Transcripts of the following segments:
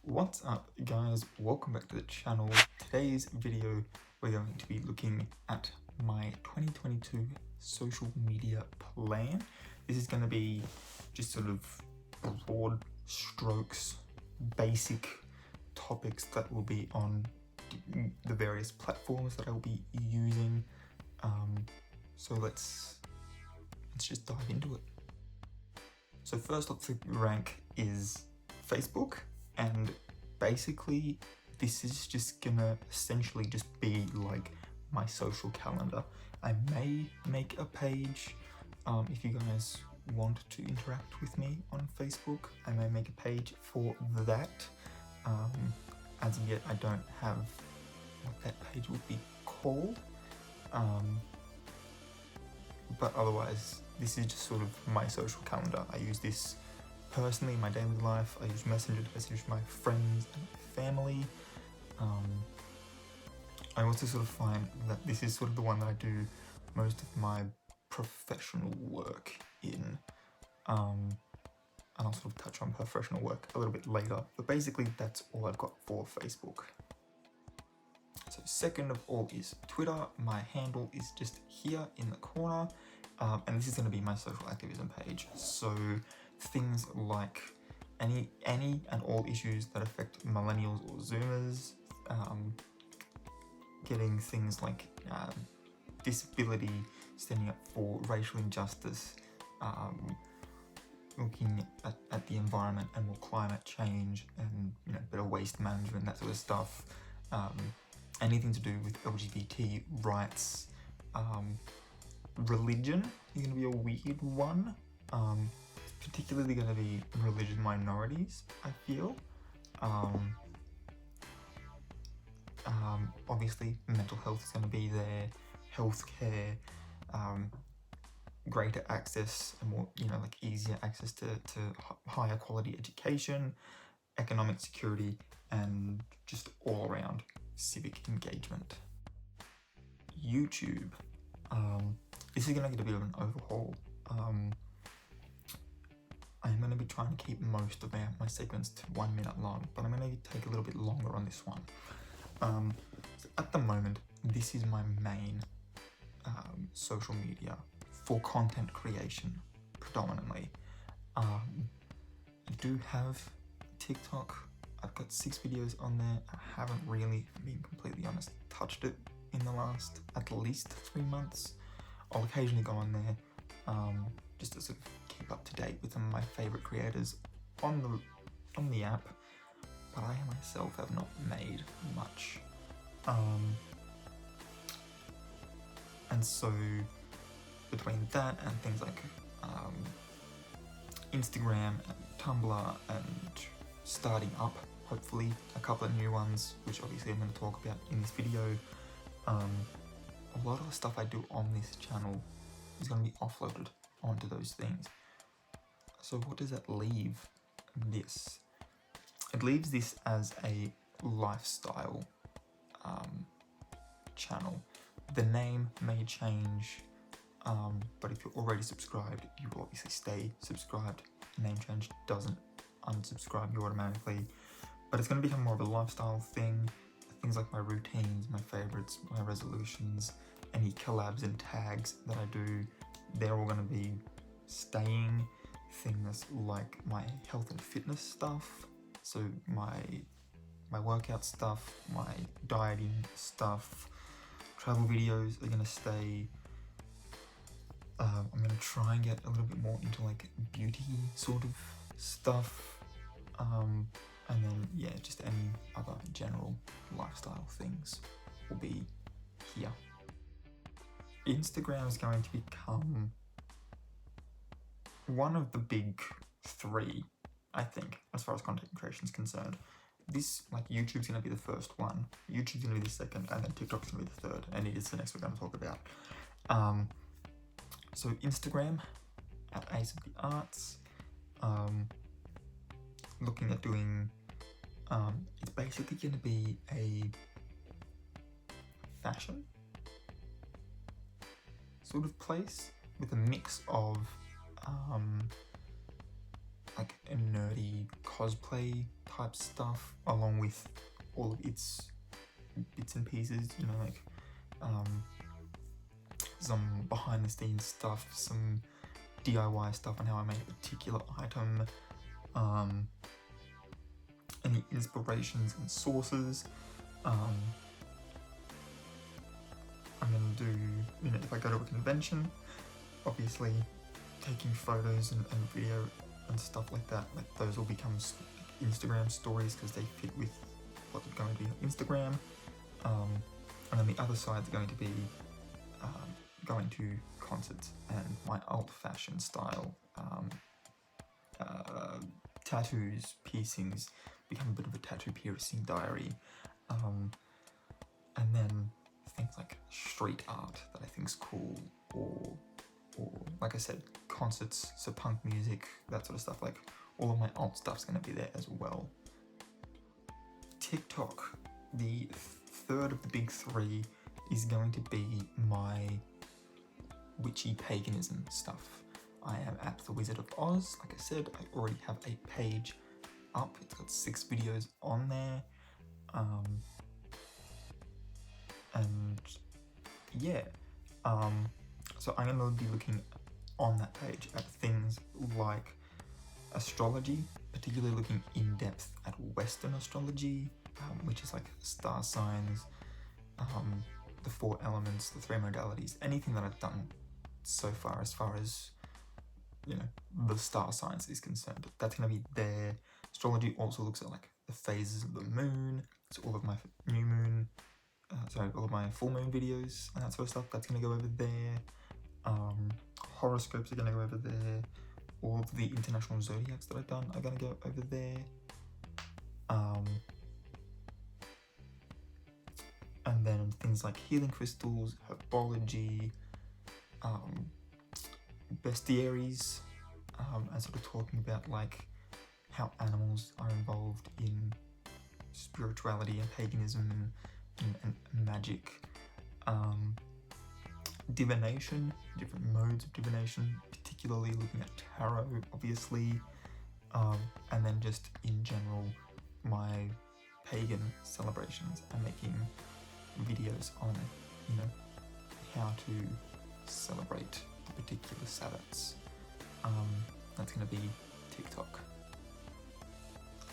What's up guys, welcome back to the channel. Today's video we're going to be looking at my 2022 social media plan. This is going to be just sort of broad strokes, basic topics that will be on the various platforms that I will be using. So let's just dive into it. So first off the rank is Facebook, and basically this is just gonna essentially just be like my social calendar. I may make a page if you guys want to interact with me on Facebook. I may make a page for that. As of yet I don't have what that page would be called, but otherwise this is just sort of my social calendar. I use this personally in my daily life. I use Messenger to message my friends and family. I also sort of find that this is sort of the one that I do most of my professional work in. And I'll sort of touch on professional work a little bit later, but basically that's all I've got for Facebook. So second of all is Twitter. My handle is just here in the corner, and this is going to be my social activism page. So things like any and all issues that affect millennials or Zoomers, getting things like disability, standing up for racial injustice, looking at the environment and more climate change and better waste management, that sort of stuff. Anything to do with LGBT rights. Religion is going to be a weird one. Particularly going to be religious minorities, I feel. Obviously mental health is going to be there, healthcare, greater access and more, like easier access to higher quality education, economic security, and just all around civic engagement. YouTube. This is going to get a bit of an overhaul. I'm going to be trying to keep most of my segments to 1 minute long, but I'm going to take a little bit longer on this one. So at the moment, this is my main social media for content creation, predominantly. I do have TikTok. I've got 6 videos on there. I haven't really, being completely honest, touched it in the last at least 3 months. I'll occasionally go on there just to sort of keep up to date with some of my favorite creators on the app, but I myself have not made much. And so between that and things like Instagram and Tumblr and starting up, hopefully, a couple of new ones, which obviously I'm going to talk about in this video. A lot of the stuff I do on this channel is going to be offloaded onto those things. So what does that leave this? It leaves this as a lifestyle channel. The name may change, but if you're already subscribed, you will obviously stay subscribed. Name change doesn't unsubscribe you automatically, but it's going to become more of a lifestyle thing. Things like my routines, my favorites, my resolutions, any collabs and tags that I do, they're all going to be staying. Things like my health and fitness stuff, so my workout stuff, my dieting stuff, travel videos are going to stay. I'm going to try and get a little bit more into like beauty sort of stuff, and then yeah, just any other general lifestyle things will be here. Instagram is going to become one of the big 3, I think, as far as content creation is concerned. This, like, YouTube's going to be the first one, YouTube's going to be the second, and then TikTok's going to be the third, and it is the next we're going to talk about. So Instagram at Ace of the Arts, looking at doing, it's basically going to be a fashion sort of place with a mix of like a nerdy cosplay type stuff, along with all of its bits and pieces, you know, like some behind the scenes stuff, some DIY stuff on how I make a particular item, any inspirations and sources. I'm going to do, you know, if I go to a convention, obviously taking photos and video and stuff like that, like those will become Instagram stories because they fit with what's going to be on Instagram. And then the other side is going to be going to concerts and my old-fashioned style tattoos, piercings, become a bit of a tattoo piercing diary, and then things like street art that I think is cool, or like I said, concerts, so punk music, that sort of stuff. Like all of my alt stuff's going to be there as well. TikTok, the third of the big three, is going to be my witchy paganism stuff. I am at the Wizard of Oz. Like I said, I already have a page up. It's got 6 videos on there. And yeah, so I'm going to be looking on that page at things like astrology, particularly looking in depth at Western astrology, which is like star signs, the 4 elements, the 3 modalities, anything that I've done so far as you know, the star signs is concerned. That's going to be there. Astrology also looks at like the phases of the moon, so all of my new moon, all of my full moon videos and that sort of stuff, that's going to go over there. Horoscopes are going to go over there. All of the international zodiacs that I've done are going to go over there. And then things like healing crystals, herbology, bestiaries, and sort of talking about like how animals are involved in spirituality and paganism and magic, divination, different modes of divination, particularly looking at tarot, obviously, and then just in general my pagan celebrations and making videos on, you know, how to celebrate the particular Sabbats. That's going to be TikTok.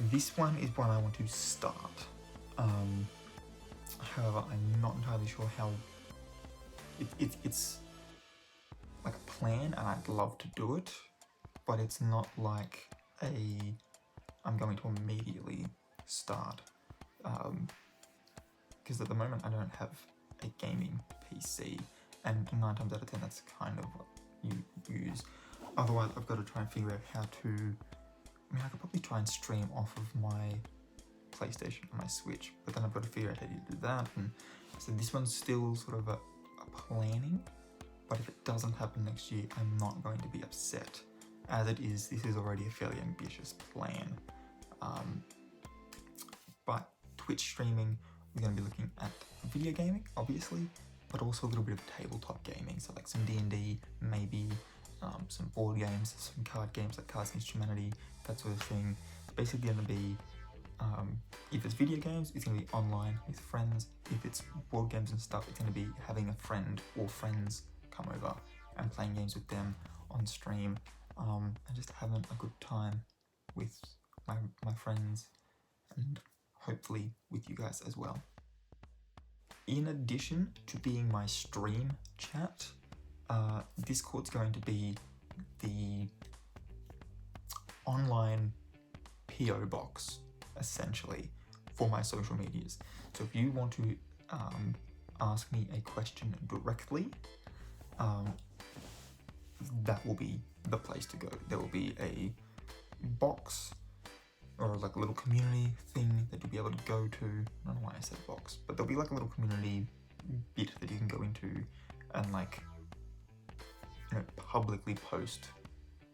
This one is one I want to start. However, I'm not entirely sure how. It's like a plan, and I'd love to do it, but it's not like I'm going to immediately start. Because at the moment I don't have a gaming PC, and 9 times out of 10 that's kind of what you use. Otherwise, I've got to try and figure out how to. I mean, I could probably try and stream off of my PlayStation and my Switch, but then I've got to figure out how to do that. And so this one's still sort of a planning, but if it doesn't happen next year, I'm not going to be upset. As it is, this is already a fairly ambitious plan. But Twitch streaming, we're going to be looking at video gaming, obviously, but also a little bit of tabletop gaming, so like some D&D, maybe some board games, some card games like Cards Against Humanity, that sort of thing. It's basically going to be, if it's video games, it's going to be online with friends. If it's board games and stuff, it's going to be having a friend or friends come over and playing games with them on stream, and just having a good time with my friends, and hopefully with you guys as well. In addition to being my stream chat, Discord's going to be the online PO box, essentially, for my social medias. So if you want to ask me a question directly, that will be the place to go. There will be a box, or like a little community thing that you'll be able to go to. I don't know why I said box, but there'll be like a little community bit that you can go into and like, you know, publicly post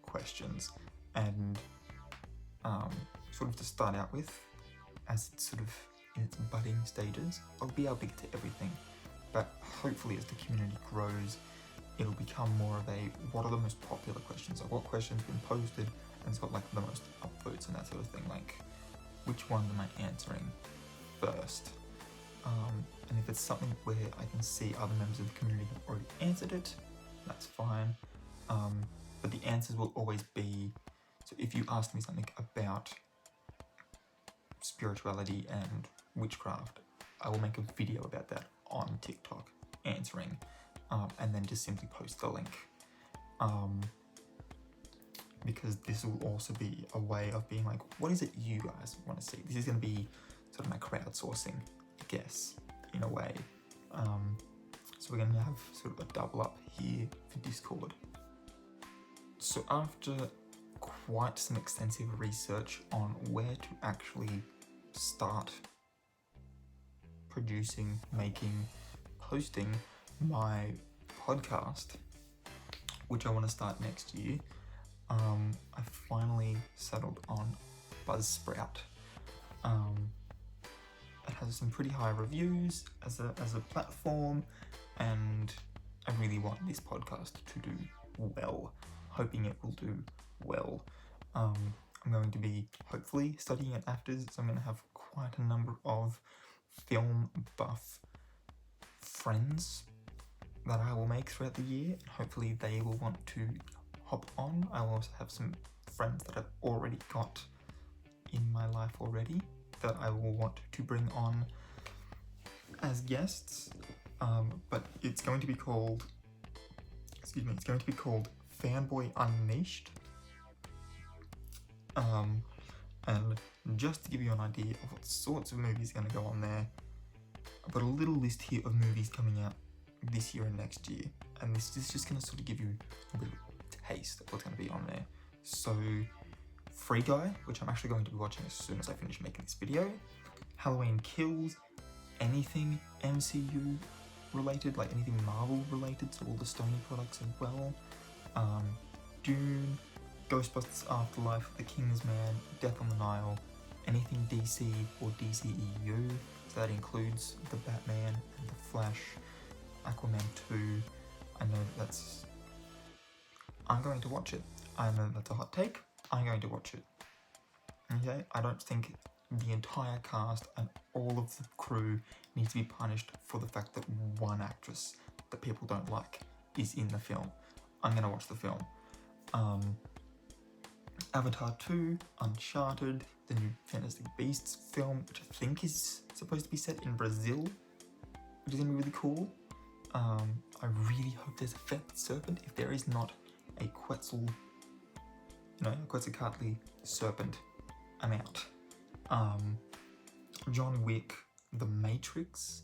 questions. And sort of to start out with, as it's sort of in its budding stages, I'll be able to get to everything, but hopefully as the community grows, it'll become more of a, what are the most popular questions, or what questions have been posted and it's got like the most upvotes and that sort of thing. Like, which ones am I answering first. And if it's something where I can see other members of the community have already answered it, that's fine. But the answers will always be, so if you ask me something about spirituality and witchcraft, I will make a video about that on TikTok answering, and then just simply post the link. Because this will also be a way of being like, what is it you guys want to see? This is going to be sort of my crowdsourcing, I guess, in a way. So we're going to have sort of a double up here for Discord. So after quite some extensive research on where to actually start producing, making, posting my podcast, which I want to start next year, I finally settled on Buzzsprout. It has some pretty high reviews as a platform, and I really want this podcast to do well, hoping it will do well. I'm going to be hopefully studying it after, so I'm going to have quite a number of film buff friends that I will make throughout the year, and hopefully they will want to hop on. I will also have some friends that I've already got in my life already that I will want to bring on as guests, but it's going to be called, Fanboy Unleashed. And just to give you an idea of what sorts of movies are going to go on there, I've got a little list here of movies coming out this year and next year, and this is just going to sort of give you a bit of a taste of what's going to be on there. So, Free Guy, which I'm actually going to be watching as soon as I finish making this video. Halloween Kills, anything MCU related, like anything Marvel related, so all the Sony products as well. Dune, Ghostbusters Afterlife, The Kingsman, Death on the Nile, anything DC or DCEU, so that includes the Batman and the Flash, Aquaman 2. I know I'm going to watch it. I know that's a hot take. I'm going to watch it. Okay, I don't think the entire cast and all of the crew needs to be punished for the fact that one actress that people don't like is in the film. I'm going to watch the film. Avatar 2, Uncharted, the new Fantastic Beasts film, which I think is supposed to be set in Brazil, which is going to be really cool. I really hope there's a feathered serpent. If there is not a Quetzalcoatl serpent, I'm out. John Wick, The Matrix,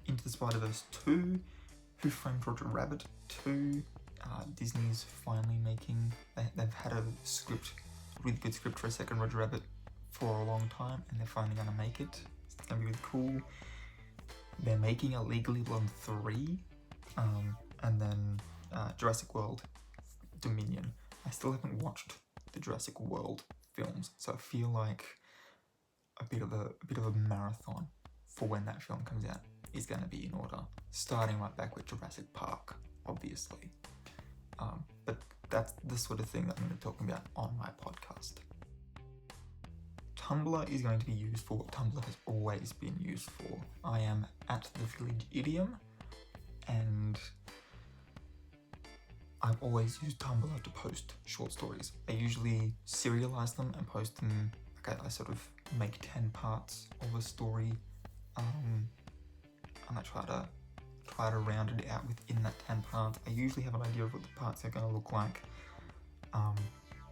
Into the Spider-Verse 2, Who Framed Roger Rabbit 2, Disney's finally making, they've had a really good script for a second Roger Rabbit for a long time, and they're finally going to make it. It's going to be really cool. They're making a Legally Blonde 3, and then Jurassic World Dominion. I still haven't watched the Jurassic World films, so I feel like a bit of a marathon for when that film comes out is going to be in order, starting right back with Jurassic Park, obviously. But that's the sort of thing that I'm going to be talking about on my podcast. Tumblr is going to be used for what Tumblr has always been used for. I am at the Village Idiom, and I've always used Tumblr to post short stories. I usually serialize them and post them. I sort of make 10 parts of a story, and I try to round it out within that 10 parts. I usually have an idea of what the parts are going to look like,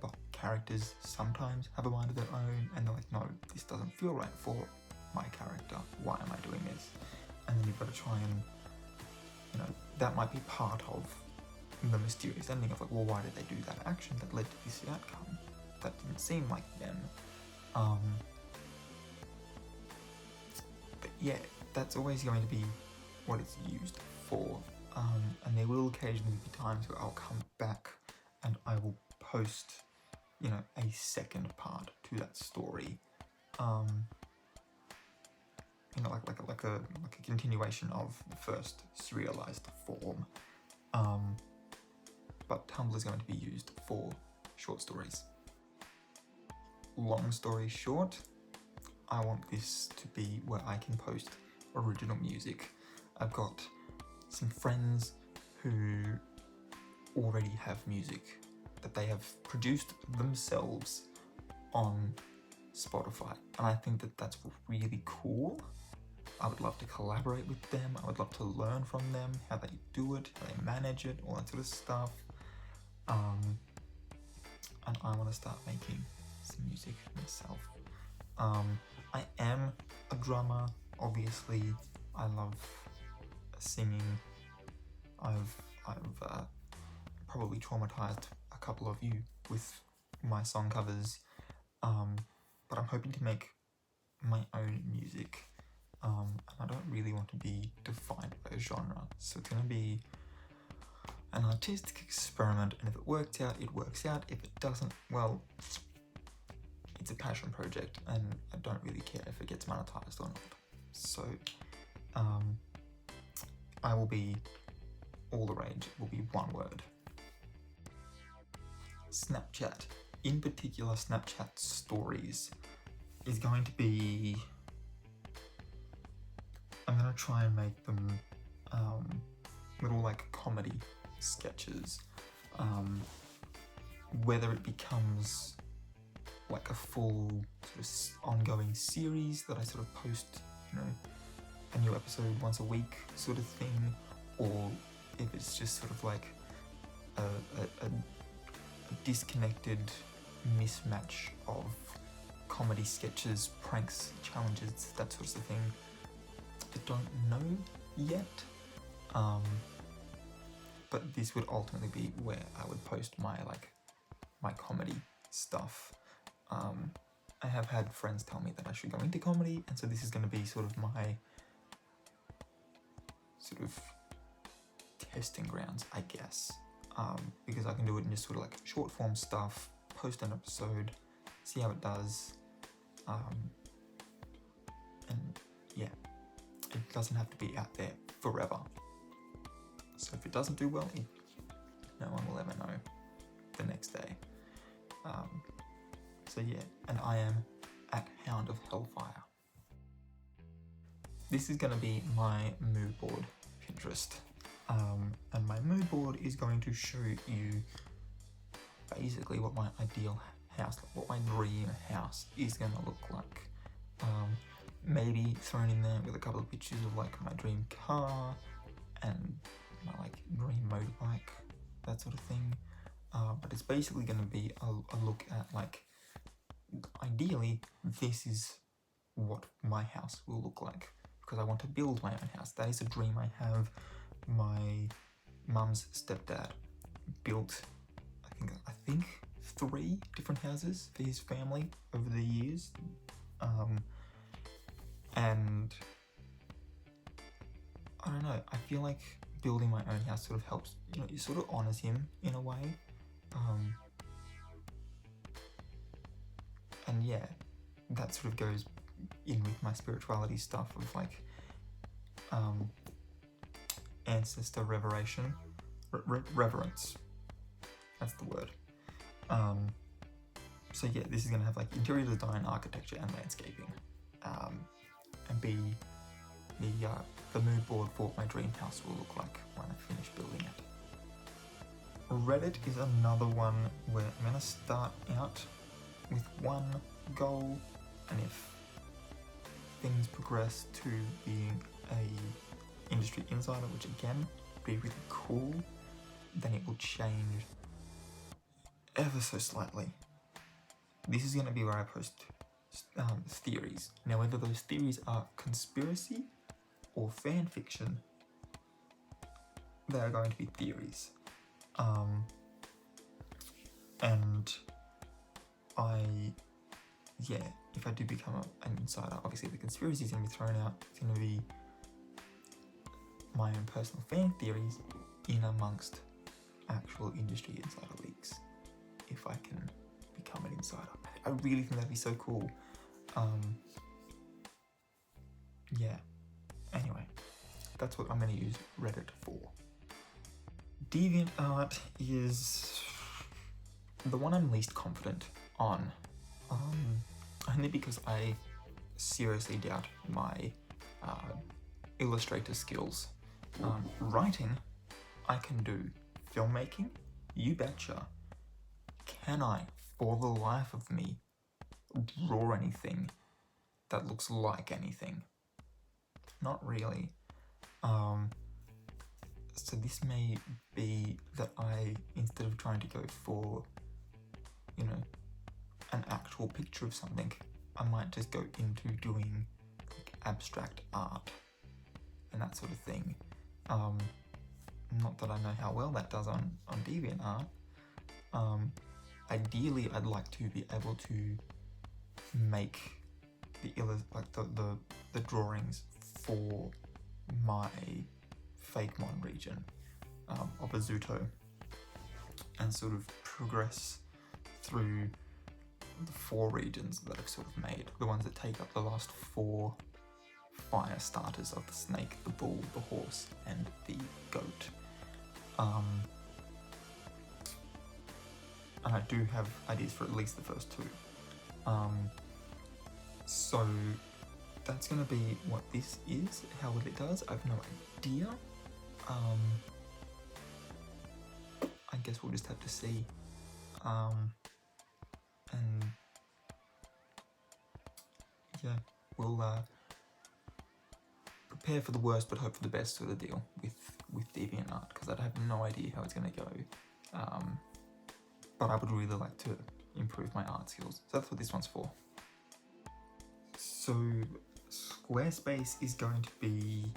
but characters sometimes have a mind of their own, and they're like, no, this doesn't feel right for my character. Why am I doing this? And then you've got to try and, that might be part of the mysterious ending of like, well, why did they do that action that led to this outcome? That didn't seem like them. But yeah, that's always going to be what it's used for. And there will occasionally be times where I'll come back and I will post, a second part to that story. Like a continuation of the first serialized form. But Tumblr is going to be used for short stories. long story short, I want this to be where I can post original music. I've got some friends who already have music that they have produced themselves on Spotify, and I think that that's really cool. I would love to collaborate with them. I would love to learn from them, how they do it, how they manage it, all that sort of stuff. And I want to start making some music myself. I am a drummer, obviously. I love singing. I've probably traumatized a couple of you with my song covers, but I'm hoping to make my own music. And I don't really want to be defined by a genre, so it's going to be an artistic experiment, and if it works out, it works out. If it doesn't, well, it's a passion project, and I don't really care if it gets monetized or not. So I will be all the rage. It will be one word. Snapchat, in particular Snapchat stories, is going to be, I'm going to try and make them little like comedy sketches. Whether it becomes like a full sort of ongoing series that I sort of post, you know, a new episode once a week sort of thing, or if it's just sort of like a disconnected mismatch of comedy sketches, pranks, challenges, that sort of thing. I don't know yet, but this would ultimately be where I would post my comedy stuff. I have had friends tell me that I should go into comedy, and so this is going to be sort of my sort of testing grounds, I guess, because I can do it in just sort of like short form stuff, post an episode, see how it does, and yeah, it doesn't have to be out there forever. So if it doesn't do well, no one will ever know the next day. So yeah, and I am at Hound of Hellfire. This is going to be my mood board Pinterest, and my mood board is going to show you basically what my ideal house, what my dream house is going to look like. Maybe thrown in there with a couple of pictures of like my dream car and my like dream motorbike, that sort of thing. But it's basically going to be a look at like, ideally, this is what my house will look like, because I want to build my own house. That is a dream I have. My mum's stepdad built, I think 3 different houses for his family over the years, and I don't know, I feel like building my own house sort of helps, you know, it sort of honors him in a way. And yeah, that sort of goes in with my spirituality stuff of like ancestor reverence. That's the word. So yeah, this is going to have like interior design, architecture, and landscaping, and be the mood board for what my dream house will look like when I finish building it. Reddit is another one where I'm going to start out with one goal, and if things progress to being a industry insider, which again would be really cool, then it will change ever so slightly. This is going to be where I post theories. Now, whether those theories are conspiracy or fan fiction, they are going to be theories. And if I do become an insider, obviously the conspiracy is going to be thrown out. It's going to be my own personal fan theories in amongst actual industry insider leaks, if I can become an insider. I really think that'd be so cool. Yeah. Anyway, that's what I'm going to use Reddit for. Deviantart is the one I'm least confident on, only because I seriously doubt my illustrator skills. Writing, I can do. Filmmaking, you betcha. Can I, for the life of me, draw anything that looks like anything? Not really. So this may be that I, instead of trying to go for, you know, an actual picture of something, I might just go into doing like abstract art and that sort of thing. Not that I know how well that does on Deviantart. Ideally, I'd like to be able to make the drawings for my Fakemon region of Azuto, and sort of progress through the 4 regions that I've sort of made, the ones that take up the last 4 fire starters of the snake, the bull, the horse, and the goat. And I do have ideas for at least the first 2. So that's going to be what this is. How well it does, I have no idea. I guess we'll just have to see. And yeah, we'll prepare for the worst but hope for the best sort of deal with Deviantart, because I have no idea how it's going to go. But I would really like to improve my art skills, so that's what this one's for. So Squarespace is going to be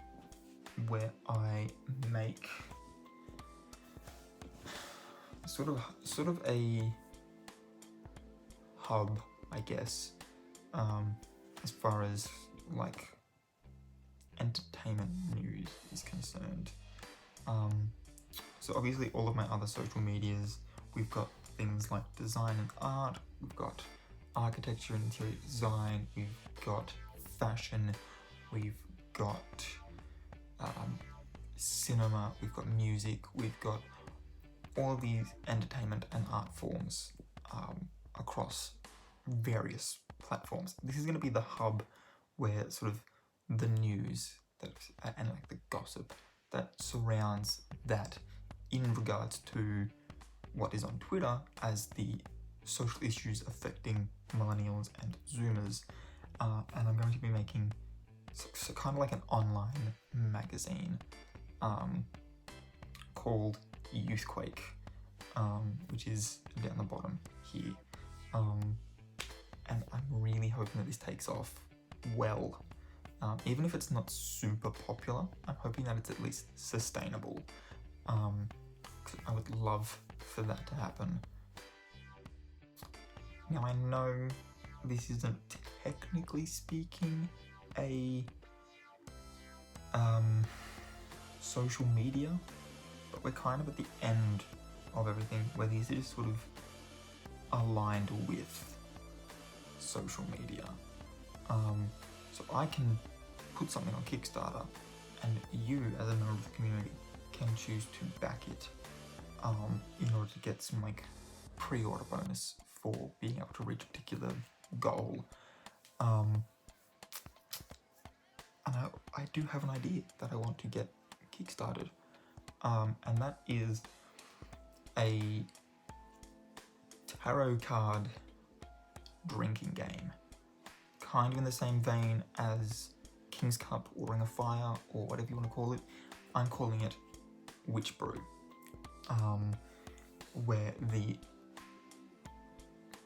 where I make sort of a hub, I guess, as far as like entertainment news is concerned. So obviously all of my other social medias, we've got things like design and art, we've got architecture and interior design, we've got fashion, we've got cinema, we've got music, we've got all of these entertainment and art forms across various platforms. This is going to be the hub where sort of the news and like the gossip that surrounds that in regards to what is on Twitter as the social issues affecting millennials and Zoomers. And I'm going to be making so kind of like an online magazine called Youthquake, which is down the bottom here. And I'm really hoping that this takes off well. Even if it's not super popular, I'm hoping that it's at least sustainable. I would love for that to happen. Now I know this isn't technically speaking a social media, but we're kind of at the end of everything where these are just sort of aligned with social media. So I can put something on Kickstarter and you as a member of the community can choose to back it in order to get some like pre-order bonus for being able to reach a particular goal. And I do have an idea that I want to get kickstarted, and that is a tarot card drinking game, kind of in the same vein as King's Cup or Ring of Fire or whatever you want to call it. I'm calling it Witch Brew, where the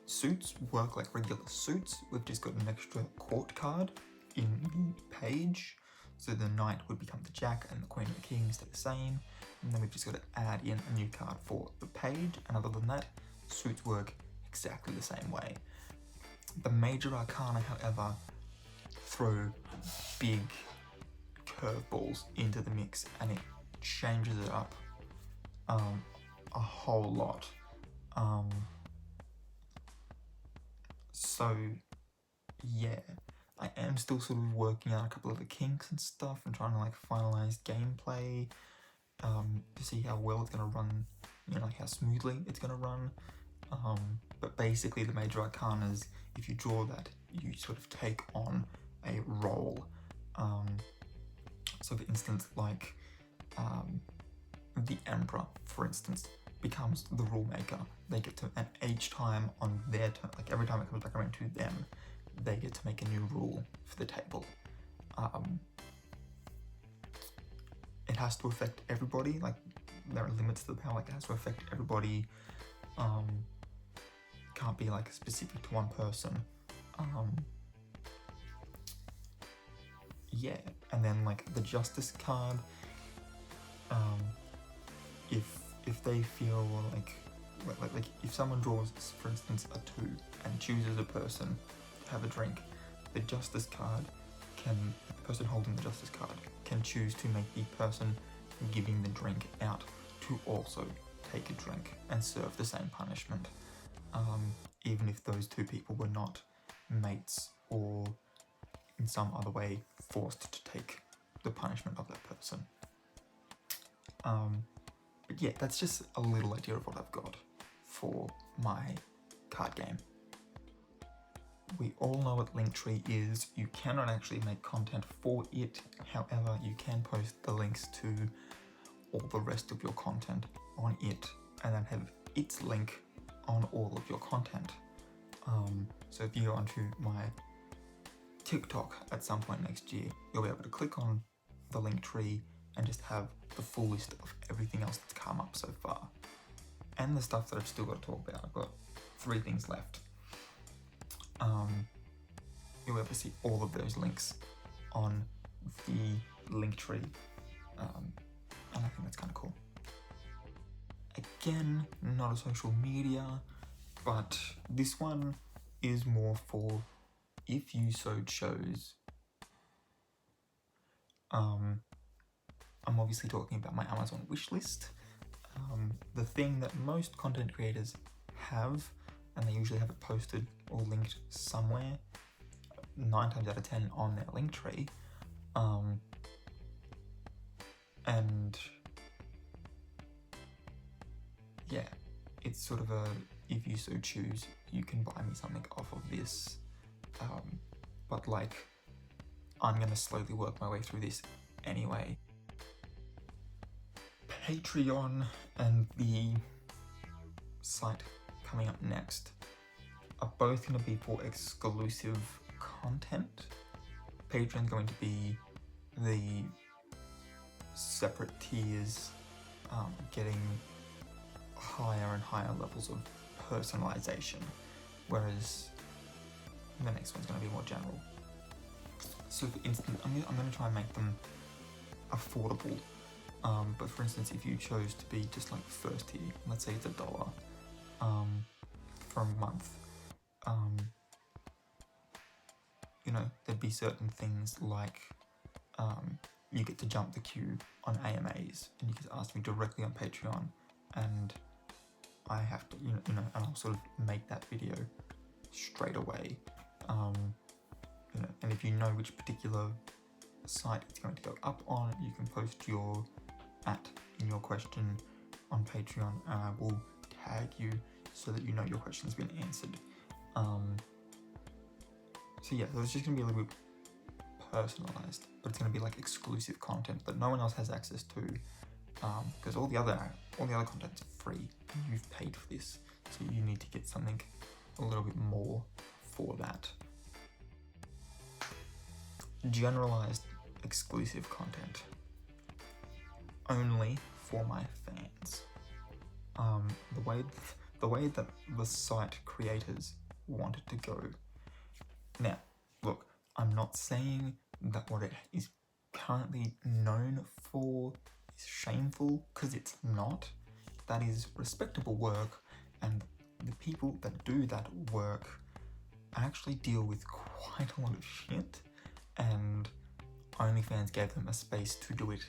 suits work like regular suits. We've just got an extra court card in the page, so the knight would become the jack and the queen and the king stay the same, and then we've just got to add in a new card for the page, and other than that, suits work exactly the same way. The major arcana, however, throw big curveballs into the mix, and it changes it up a whole lot. So yeah, I am still sort of working out a couple of the kinks and stuff and trying to like finalize gameplay to see how well it's going to run, you know, like how smoothly it's going to run. But basically the major arcanas, if you draw that, you sort of take on a role. So for instance, like the Emperor, for instance, becomes the rule maker. They get to, and each time on their turn, like every time it comes back around to them, they get to make a new rule for the table. It has to affect everybody, like there are limits to the power, like it has to affect everybody. Can't be like specific to one person. Yeah, and then like the Justice card, if they feel like if someone draws, for instance, a 2 and chooses a person to have a drink, the Justice card can, the person holding the Justice card can choose to make the person giving the drink out to also take a drink and serve the same punishment, even if those 2 people were not mates or in some other way forced to take the punishment of that person. But yeah, that's just a little idea of what I've got for my card game. We all know what Linktree is. You cannot actually make content for it. However, you can post the links to all the rest of your content on it and then have its link on all of your content. So if you go onto my TikTok at some point next year, you'll be able to click on the Linktree and just have the full list of everything else that's come up so far. And the stuff that I've still got to talk about. I've got 3 things left. You'll be able to see all of those links on the Linktree. And I think that's kind of cool. Again, not a social media, but this one is more for if you so chose. I'm obviously talking about my Amazon wishlist. The thing that most content creators have, and they usually have it posted or linked somewhere, 9 times out of 10 on their Linktree. And yeah, it's sort of a, if you so choose, you can buy me something off of this. But like, I'm gonna slowly work my way through this anyway. Patreon and the site coming up next are both going to be for exclusive content. Patreon's going to be the separate tiers, getting higher and higher levels of personalization, whereas the next one's going to be more general. So for instance, I'm going to try and make them affordable. But for instance, if you chose to be just like first tier, let's say it's $1 for a month, you know, there'd be certain things like you get to jump the queue on AMAs, and you get to ask me directly on Patreon, and I have to, you know, and I'll sort of make that video straight away. You know, and if you know which particular site it's going to go up on, you can post your in your question on Patreon, and I will tag you so that you know your question's been answered. So yeah, so it's just gonna be a little bit personalized, but it's gonna be like exclusive content that no one else has access to, because all the other content's free. You've paid for this, so you need to get something a little bit more for that. Generalized exclusive content only for my fans. The way that the site creators want it to go. Now, look, I'm not saying that what it is currently known for is shameful, because it's not. That is respectable work, and the people that do that work actually deal with quite a lot of shit, and OnlyFans gave them a space to do it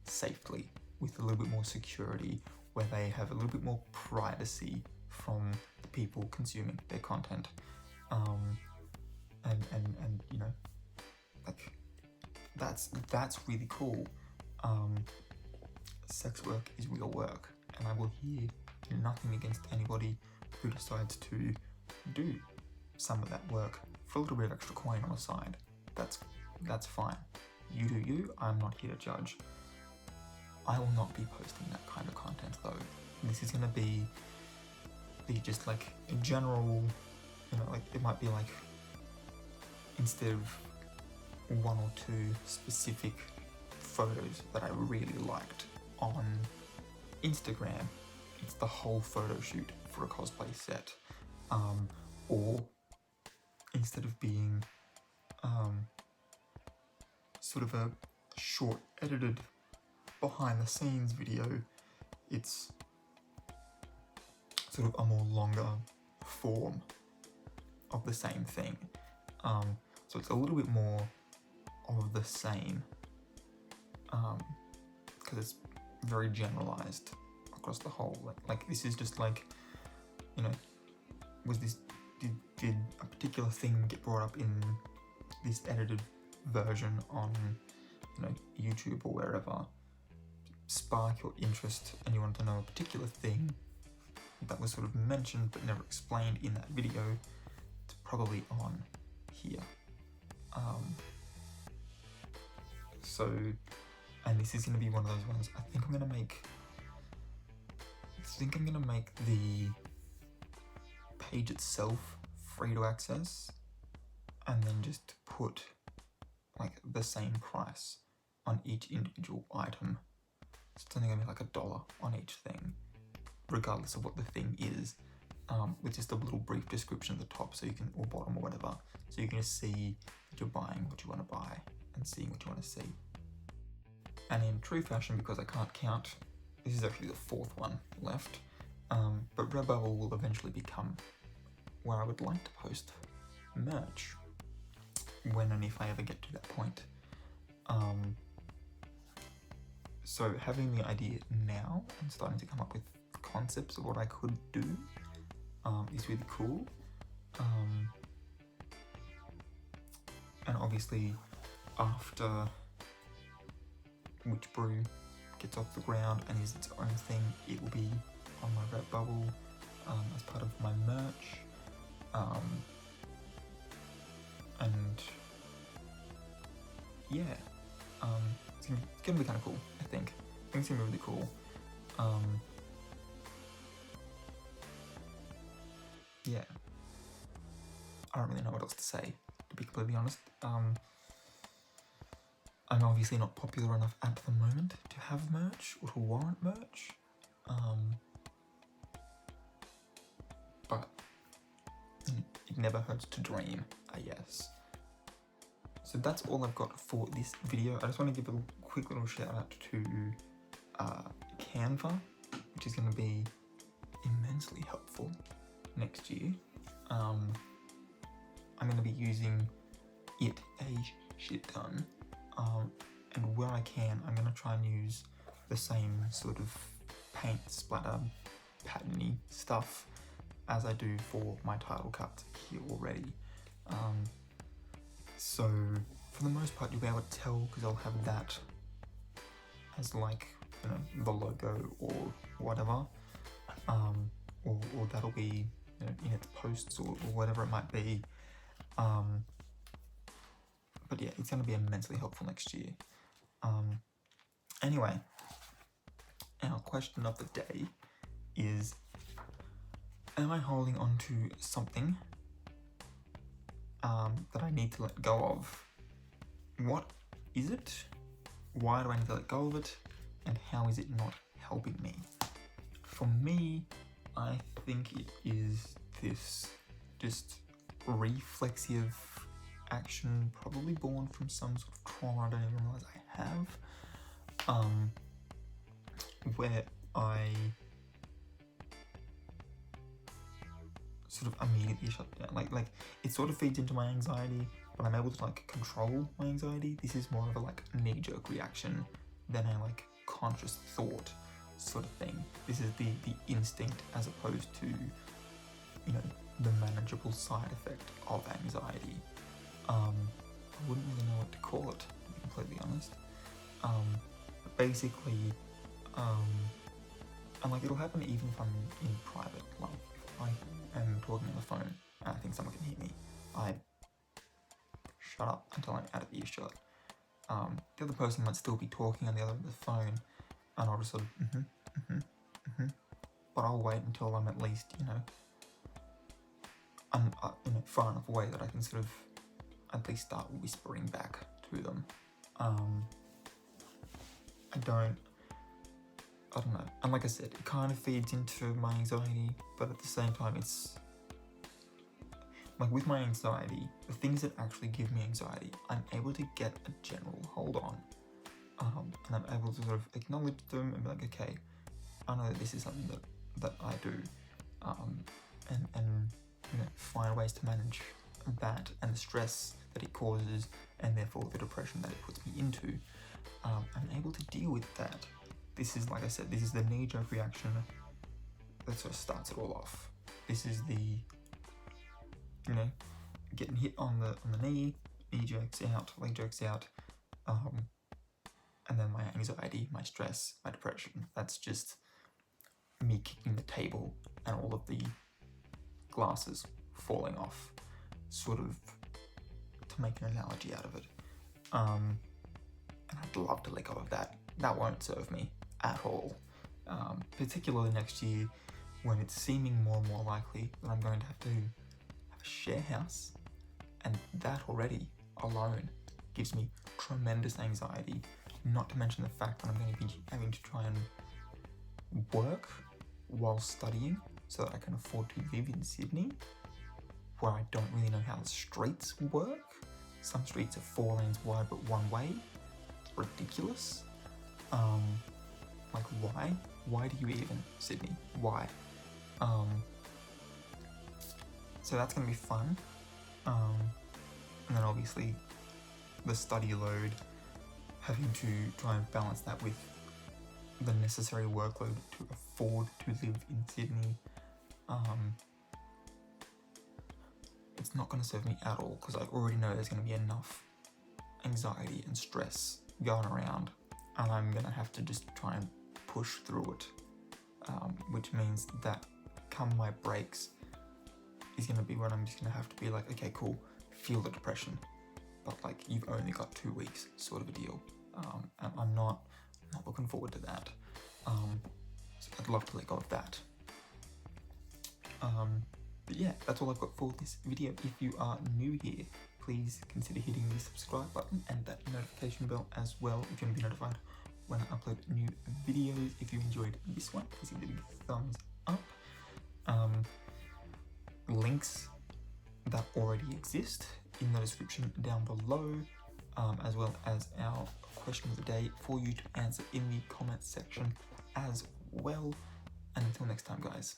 safely, with a little bit more security, where they have a little bit more privacy from the people consuming their content. And you know, like, that's really cool. Sex work is real work, and I will hear nothing against anybody who decides to do some of that work for a little bit of extra coin on the side. That's fine. You do you, I'm not here to judge. I will not be posting that kind of content though. This is gonna be just like a general, you know, like it might be like, instead of one or two specific photos that I really liked on Instagram, it's the whole photo shoot for a cosplay set. Or instead of being sort of a short edited behind the scenes video, it's sort of a more longer form of the same thing. So it's a little bit more of the same, because it's very generalized across the whole. Like this is just like, you know, did a particular thing get brought up in this edited version on, you know, YouTube or wherever, spark your interest, and you want to know a particular thing that was sort of mentioned but never explained in that video, it's probably on here. So, and this is going to be one of those ones, I think I'm going to make the page itself free to access, and then just put like the same price on each individual item. So it's only going to be like $1 on each thing, regardless of what the thing is, with just a little brief description at the top, so you can, or bottom or whatever, so you can just see that you're buying what you want to buy and seeing what you want to see. And in true fashion, because I can't count, this is actually the fourth one left, but Redbubble will eventually become where I would like to post merch, when and if I ever get to that point. So having the idea now and starting to come up with concepts of what I could do is really cool. And obviously after Witch Brew gets off the ground and is its own thing, it will be on my Redbubble as part of my merch. And yeah, it's gonna be kind of cool, I think. I think it's gonna be really cool. Yeah, I don't really know what else to say, to be completely honest. I'm obviously not popular enough at the moment to have merch or to warrant merch, but it never hurts to dream, I guess. So that's all I've got for this video. I just want to give a quick little shout out to Canva, which is going to be immensely helpful next year. I'm going to be using it a shit ton, and where I can, I'm going to try and use the same sort of paint splatter patterny stuff as I do for my title cuts here already. So for the most part, you'll be able to tell, because I'll have that as like, you know, the logo or whatever, or that'll be, you know, in its posts or whatever it might be. But yeah, it's going to be immensely helpful next year. Anyway, our question of the day is, am I holding on to something that I need to let go of? What is it? Why do I need to let go of it? And how is it not helping me? For me, I think it is this just reflexive action, probably born from some sort of trauma I don't even realize I have, where I sort of immediately shut down. Like it sort of feeds into my anxiety, but I'm able to like control my anxiety. This is more of a like knee-jerk reaction than a like conscious thought sort of thing. This is the instinct as opposed to, you know, the manageable side effect of anxiety. I wouldn't really know what to call it, to be completely honest. But basically, and like it'll happen even if I'm in private. Like if I talking on the phone and I think someone can hear me, I shut up until I'm out of earshot. The other person might still be talking on the other end of the phone, and I'll just sort of but I'll wait until I'm at least, far enough away that I can sort of at least start whispering back to them. I don't know. And like I said, it kind of feeds into my anxiety, but at the same time, it's like with my anxiety, the things that actually give me anxiety, I'm able to get a general hold on. And I'm able to sort of acknowledge them and be like, okay, I know that this is something that I do, and find ways to manage that and the stress that it causes, and therefore the depression that it puts me into. I'm able to deal with that. This is, like I said, this is the knee-jerk reaction that sort of starts it all off. This is the, getting hit on the knee jerks out, leg jerks out, and then my anxiety, my stress, my depression. That's just me kicking the table and all of the glasses falling off, sort of to make an analogy out of it. And I'd love to let go of that. That won't serve me at all, particularly next year when it's seeming more and more likely that I'm going to have a share house, and that already alone gives me tremendous anxiety, not to mention the fact that I'm going to be having to try and work while studying so that I can afford to live in Sydney, where I don't really know how the streets work. Some streets are 4 lanes wide but one way. Ridiculous. Like, why? Why do you even, Sydney? Why? So that's going to be fun. And then obviously the study load, having to try and balance that with the necessary workload to afford to live in Sydney. It's not going to serve me at all, because I already know there's going to be enough anxiety and stress going around, and I'm going to have to just try and push through it, which means that come my breaks is going to be when I'm just going to have to be like, okay, cool, feel the depression, but like, you've only got 2 weeks, sort of a deal. And I'm not looking forward to that. So I'd love to let go of that. But yeah, that's all I've got for this video. If you are new here, please consider hitting the subscribe button and that notification bell as well if you want to be notified when I upload new videos. If you enjoyed this one, please give it a big thumbs up. Links that already exist in the description down below, as well as our question of the day for you to answer in the comments section as well. And until next time, guys,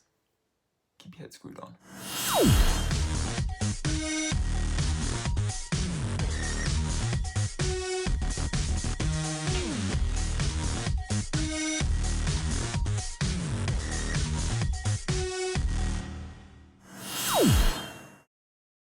keep your head screwed on.